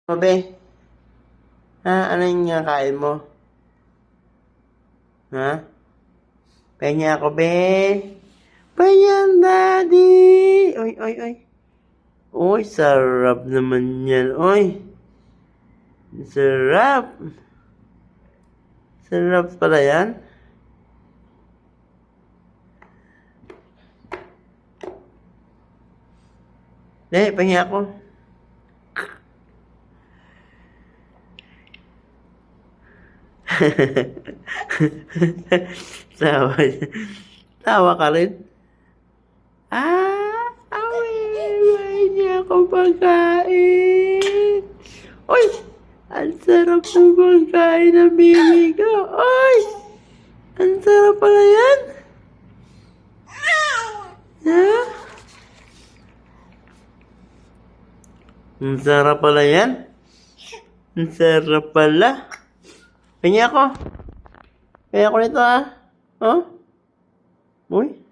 Be? Ha? Ano yung kain mo? Ha? Pengen ako, be. Pengen, daddy. Oy, oy, oy. Uy, sarap naman yan. Uy. Sarap. Sarap pala yan. Pengen ako. Tawa. Tawa ka rin? May niya ako pagkain. Uy! Ang sarap ng pagkain ng baby ko. Uy! Ang sarap pala yan. Ha? Ang sarap pala yan. Ang sarap pala. Kanya ako. Kaya ako nito, ha? Oh? Uy?